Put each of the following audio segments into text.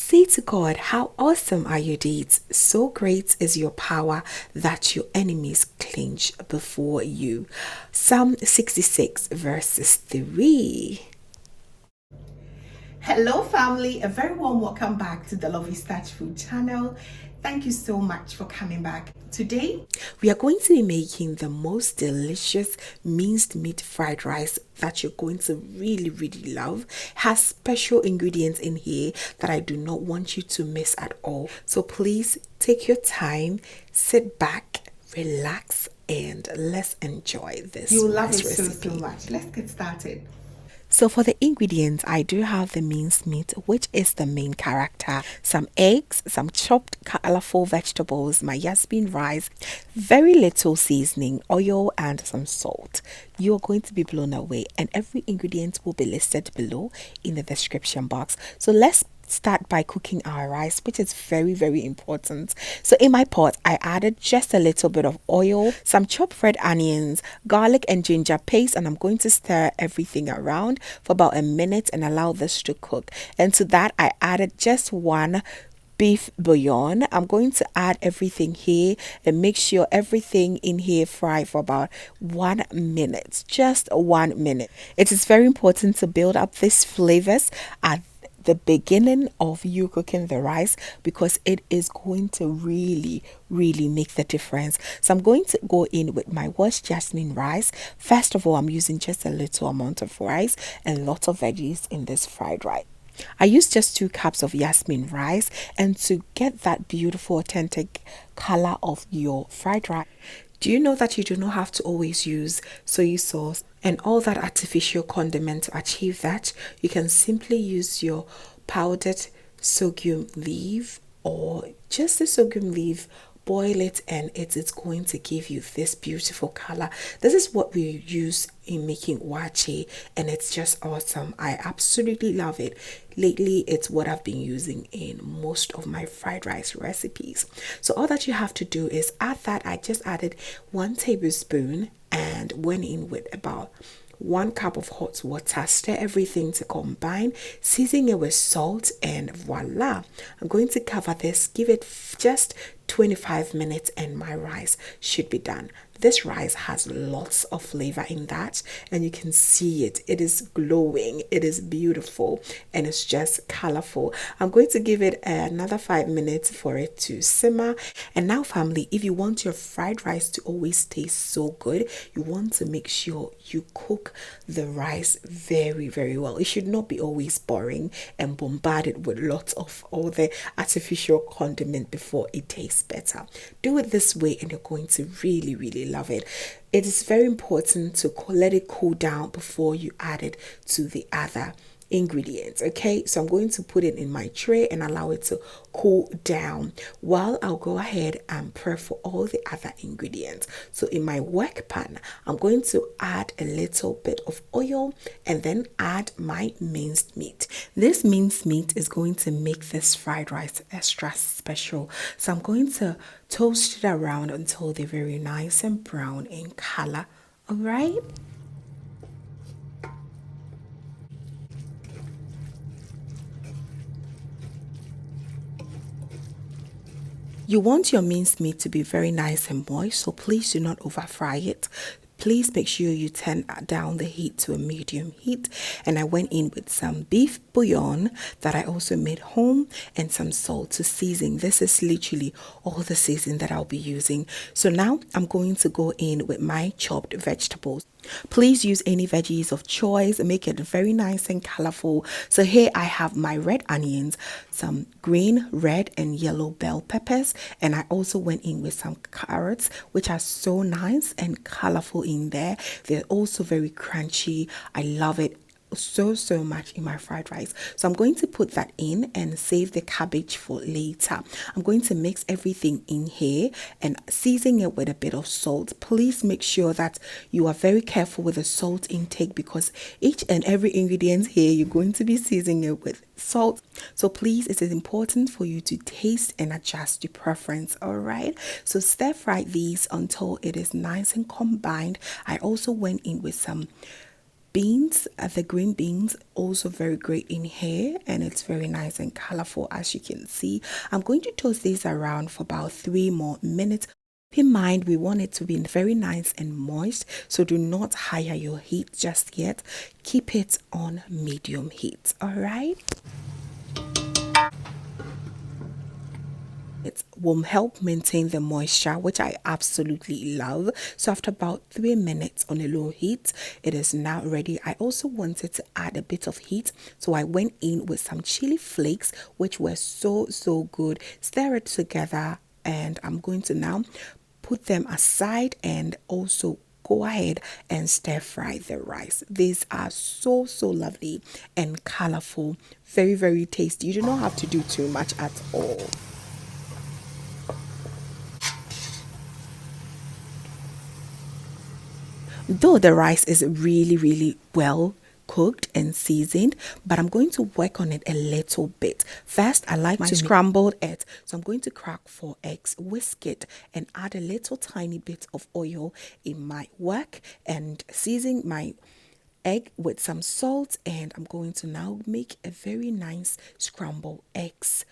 Say to God, how awesome are your deeds? So great is your power that your enemies clinch before you. Psalm 66 verses 3. Hello family, a very warm welcome back to the Lovystouch food channel. Thank you so much for coming back. Today we are going to be making the most delicious minced meat fried rice that you're going to really love. Has special ingredients in here that I do not want you to miss at all. So please take your time, sit back, relax, and let's enjoy this. You'll love it so much. Let's get started. So for the ingredients, I do have the minced meat, which is the main character, some eggs, some chopped colorful vegetables, my jasmine rice, very little seasoning, oil, and some salt. You're going to be blown away, and every ingredient will be listed below in the description box. So let's start by cooking our rice, which is very important. So in my pot, I added just a little bit of oil, some chopped red onions, garlic and ginger paste, and I'm going to stir everything around for about a minute and allow this to cook. And to that, I added just one beef bouillon. I'm going to add everything here and make sure everything in here fry for about 1 minute, just 1 minute. It is very important to build up these flavors at the beginning of you cooking the rice, because it is going to really make the difference. So I'm going to go in with my washed jasmine rice. First of all, I'm using just a little amount of rice and lots of veggies in this fried rice. I used just 2 cups of jasmine rice, and to get that beautiful authentic color of your fried rice, do you know that you do not have to always use soy sauce and all that artificial condiment to achieve that? You can simply use your powdered sorghum leaf or just the sorghum leaf, boil it, and it is going to give you this beautiful color. This is what we use in making wache, and it's just awesome. I absolutely love it. Lately, it's what I've been using in most of my fried rice recipes. So all that you have to do is add that. I just added 1 tablespoon and went in with about 1 cup of hot water. Stir everything to combine, season it with salt, and voila. I'm going to cover this, give it just 25 minutes, and my rice should be done. This rice has lots of flavor in that, and you can see it. It is glowing, it is beautiful, and it's just colorful. I'm going to give it another 5 minutes for it to simmer. And now family, if you want your fried rice to always taste so good, you want to make sure you cook the rice very well. It should not be always boring and bombarded with lots of all the artificial condiment before it tastes better. Do it this way and you're going to really love it. It is very important to let it cool down before you add it to the other ingredients. Okay, so I'm going to put it in my tray and allow it to cool down while I'll go ahead and prep for all the other ingredients. So in my work pan, I'm going to add a little bit of oil and then add my minced meat. This minced meat is going to make this fried rice extra special. So I'm going to toast it around until they're very nice and brown in color. All right. You want your minced meat to be very nice and moist, so please do not over fry it. Please make sure you turn down the heat to a medium heat. And I went in with some beef bouillon that I also made home and some salt to season. This is literally all the seasoning that I'll be using. So now I'm going to go in with my chopped vegetables. Please use any veggies of choice and make it very nice and colorful. So here I have my red onions, some green, red, and yellow bell peppers, and I also went in with some carrots, which are so nice and colorful in there. They're also very crunchy. I love it so much in my fried rice. So I'm going to put that in and save the cabbage for later. I'm going to mix everything in here and season it with a bit of salt. Please make sure that you are very careful with the salt intake, because each and every ingredient here you're going to be seasoning it with salt. So please, it is important for you to taste and adjust your preference. All right, so stir fry these until it is nice and combined. I also went in with some beans, the green beans, also very great in here, and it's very nice and colorful as you can see. I'm going to toast these around for about 3 more minutes. Keep in mind, we want it to be very nice and moist, so do not higher your heat just yet. Keep it on medium heat. All right. It will help maintain the moisture, which I absolutely love. So after about 3 minutes on a low heat, it is now ready. I also wanted to add a bit of heat, so I went in with some chili flakes, which were so good. Stir it together, and I'm going to now put them aside and also go ahead and stir fry the rice. These are so lovely and colorful, very tasty. You do not have to do too much at all. Though the rice is really well cooked and seasoned, but I'm going to work on it a little bit. First, I like to scramble it, so I'm going to crack 4 eggs, whisk it, and add a little tiny bit of oil in my work, and season my egg with some salt, and I'm going to now make a very nice scrambled eggs.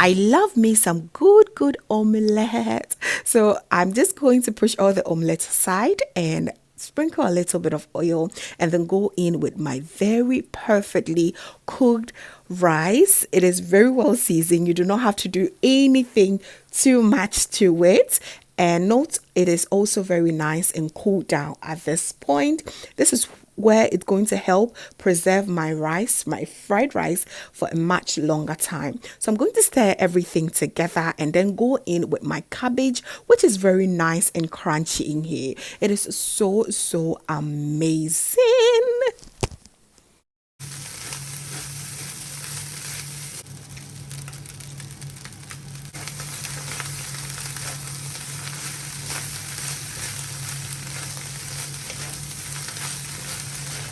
I love me some good omelette. So I'm just going to push all the omelette aside and sprinkle a little bit of oil, and then go in with my very perfectly cooked rice. It is very well seasoned. You do not have to do anything too much to it. And note, it is also very nice and cooled down at this point. This is where it's going to help preserve my rice, my fried rice, for a much longer time. So I'm going to stir everything together and then go in with my cabbage, which is very nice and crunchy in here. It is so amazing.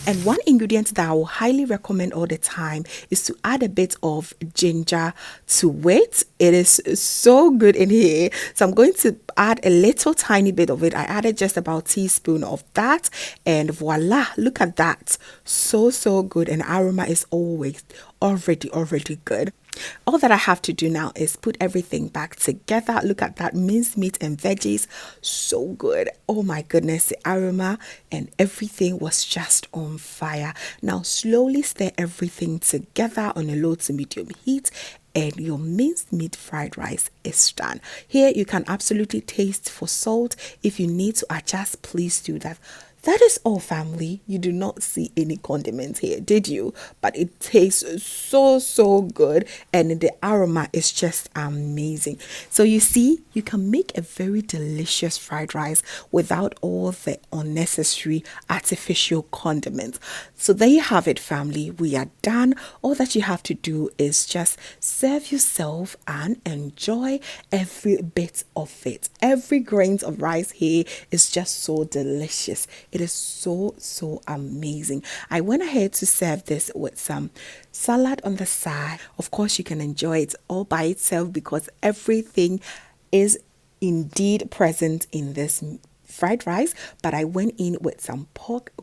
And one ingredient that I will highly recommend all the time is to add a bit of ginger to it. It is so good in here. So I'm going to add a little tiny bit of it. I added just about a teaspoon of that, and voila, look at that. So good, and aroma is already good. All that I have to do now is put everything back together. Look at that, minced meat and veggies, so good. Oh my goodness, the aroma and everything was just on fire. Now slowly stir everything together on a low to medium heat, and your minced meat fried rice is done. Here you can absolutely taste for salt. If you need to adjust, please do that. That is all, family. You do not see any condiments here, did you? But it tastes so good, and the aroma is just amazing. So you see, you can make a very delicious fried rice without all the unnecessary artificial condiments. So there you have it, family. We are done. All that you have to do is just serve yourself and enjoy every bit of it. Every grain of rice here is just so delicious. It is so amazing. I went ahead to serve this with some salad on the side. Of course, you can enjoy it all by itself because everything is indeed present in this fried rice, but I went in with some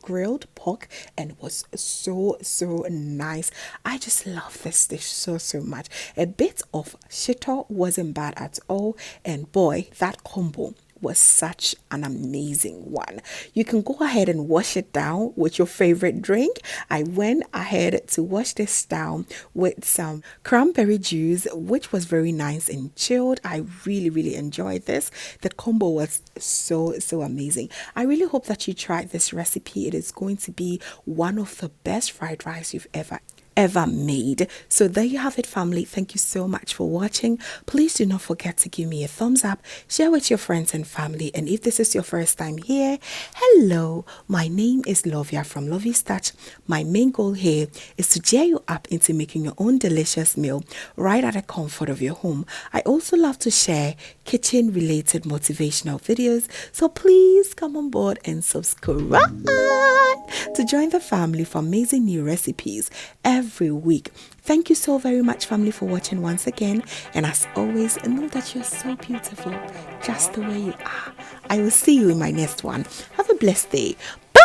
grilled pork, and it was so nice. I just love this dish so much. A bit of shito wasn't bad at all, and boy, that combo was such an amazing one. You can go ahead and wash it down with your favorite drink. I went ahead to wash this down with some cranberry juice, which was very nice and chilled. I really enjoyed this. The combo was so amazing. I really hope that you tried this recipe. It is going to be one of the best fried rice you've ever ever made. So there you have it, family. Thank you so much for watching. Please do not forget to give me a thumbs up, share with your friends and family, and if this is your first time here, hello, my name is Lovia from Lovystouch. My main goal here is to cheer you up into making your own delicious meal right at the comfort of your home. I also love to share kitchen related motivational videos, so please come on board and subscribe to join the family for amazing new recipes every week. Thank you so very much, family, for watching once again, and as always, know that you're so beautiful just the way you are. I will see you in my next one. Have a blessed day. Bye.